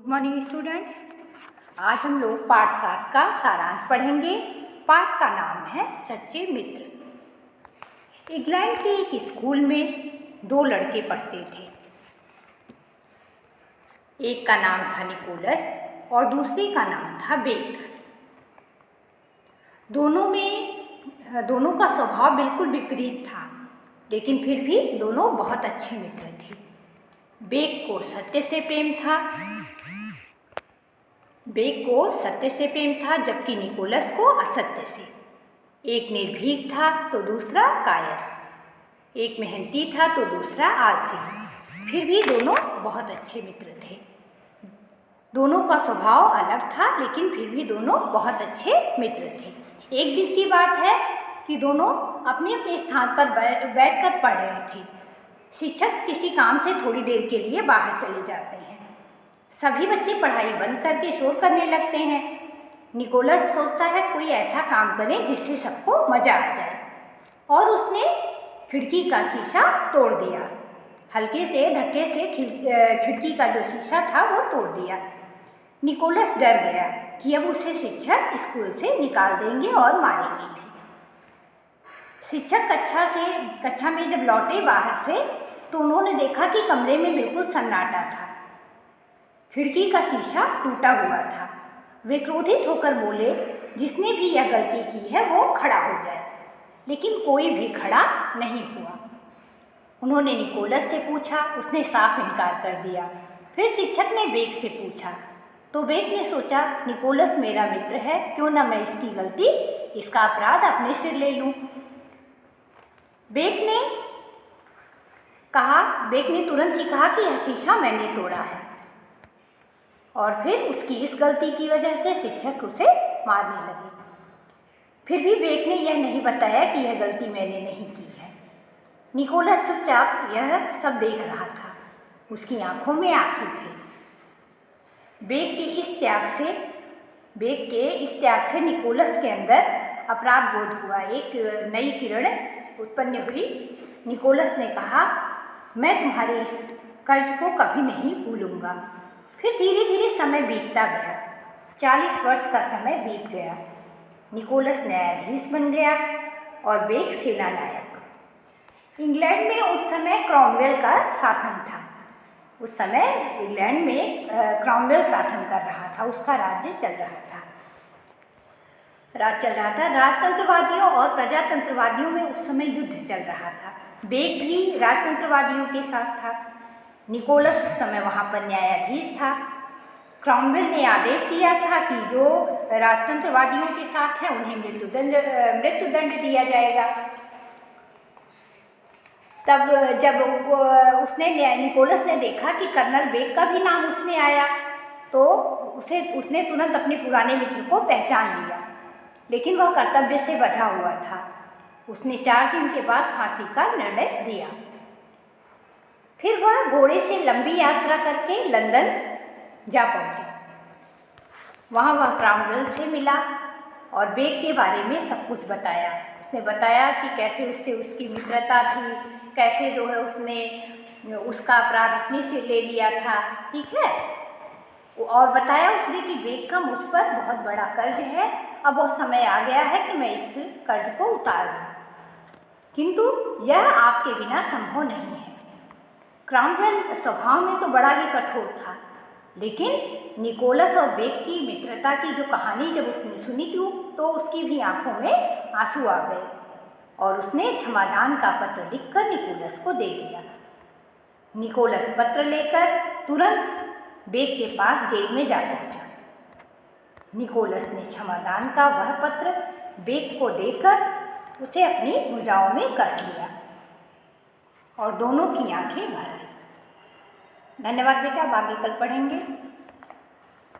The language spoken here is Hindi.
Morning students. आज हम लोग पाठ 7 का सारांश पढ़ेंगे। पाठ का नाम है सच्चे मित्र। इंग्लैंड के एक स्कूल में दो लड़के पढ़ते थे। एक का नाम था निकोलस और दूसरे का नाम था बेक। दोनों का स्वभाव बिल्कुल विपरीत था, लेकिन फिर भी दोनों बहुत अच्छे मित्र थे। बेक को सत्य से प्रेम था जबकि निकोलस को असत्य से। एक निर्भीक था तो दूसरा कायर, एक मेहनती था तो दूसरा आलसी। फिर भी दोनों बहुत अच्छे मित्र थे। दोनों का स्वभाव अलग था, लेकिन फिर भी दोनों बहुत अच्छे मित्र थे। एक दिन की बात है कि दोनों अपने अपने स्थान पर बैठकर पढ़ रहे थे। शिक्षक किसी काम से थोड़ी देर के लिए बाहर चले जाते हैं। सभी बच्चे पढ़ाई बंद करके शोर करने लगते हैं। निकोलस सोचता है कोई ऐसा काम करें जिससे सबको मज़ा आ जाए, और उसने खिड़की का शीशा तोड़ दिया। हल्के से धक्के से खिड़की का जो शीशा था वो तोड़ दिया। निकोलस डर गया कि अब उसे शिक्षक स्कूल से निकाल देंगे और मारेंगे भी। शिक्षक कक्षा में जब लौटे बाहर से, तो उन्होंने देखा कि कमरे में बिल्कुल सन्नाटा था। खिड़की का शीशा टूटा हुआ था। वे क्रोधित होकर बोले, जिसने भी यह गलती की है वो खड़ा हो जाए। लेकिन कोई भी खड़ा नहीं हुआ। उन्होंने निकोलस से पूछा, उसने साफ इनकार कर दिया। फिर शिक्षक ने बेक से पूछा, तो बेक ने सोचा निकोलस मेरा मित्र है, क्यों ना मैं इसकी गलती, इसका अपराध अपने सिर ले लूँ। बेक ने तुरंत ही कहा कि यह शीशा मैंने तोड़ा है, और फिर उसकी इस गलती की वजह से शिक्षक उसे मारने लगे। फिर भी बेक ने यह नहीं बताया कि यह गलती मैंने नहीं की है। निकोलस चुपचाप यह सब देख रहा था। उसकी आंखों में आंसू थे। बेक के इस त्याग से निकोलस के अंदर अपराध बोध हुआ। एक नई किरण उत्पन्न हुई। निकोलस ने कहा, मैं तुम्हारे इस कर्ज को कभी नहीं भूलूंगा। फिर धीरे धीरे समय बीतता गया। 40 वर्ष का समय बीत गया। निकोलस न्यायाधीश बन गया और बेक सेनानायक। इंग्लैंड में उस समय क्रॉमवेल का शासन था। उस समय इंग्लैंड में क्रॉमवेल शासन कर रहा था। उसका राज्य चल रहा था। राजतंत्रवादियों और प्रजातंत्रवादियों में उस समय युद्ध चल रहा था। बेक भी राजतंत्रवादियों के साथ था। निकोलस उस समय वहाँ पर न्यायाधीश था। क्रॉमवेल ने आदेश दिया था कि जो राजतंत्रवादियों के साथ हैं उन्हें मृत्युदंड दिया जाएगा। तब जब निकोलस ने देखा कि कर्नल बेक का भी नाम उसमें आया, तो उसने तुरंत अपने पुराने मित्र को पहचान लिया, लेकिन वह कर्तव्य से बंधा हुआ था। उसने 4 दिन के बाद फांसी का निर्णय दिया। फिर वह घोड़े से लंबी यात्रा करके लंदन जा पहुंचा। वहाँ वह क्रॉमवेल से मिला और बेक के बारे में सब कुछ बताया। उसने बताया कि कैसे उससे उसकी मित्रता थी, कैसे जो है उसने उसका अपराध अपने से ले लिया था, ठीक है। और बताया उसने कि बेक का मुझ पर बहुत बड़ा कर्ज है, अब वह समय आ गया है कि मैं इस कर्ज को उतार दूँ, किंतु यह आपके बिना संभव नहीं है। क्रॉमवेल स्वभाव में तो बड़ा ही कठोर था, लेकिन निकोलस और बेक की मित्रता की जो कहानी जब उसने सुनी थी, तो उसकी भी आंखों में आंसू आ गए और उसने क्षमादान का पत्र लिखकर निकोलस को दे दिया। निकोलस पत्र लेकर तुरंत बेक के पास जेल में जा पहुंचा। निकोलस ने क्षमादान का वह पत्र बेक को देकर उसे अपनी भुजाओं में कस लिया और दोनों की आंखें भर आई। धन्यवाद बेटा, आगे कल पढ़ेंगे।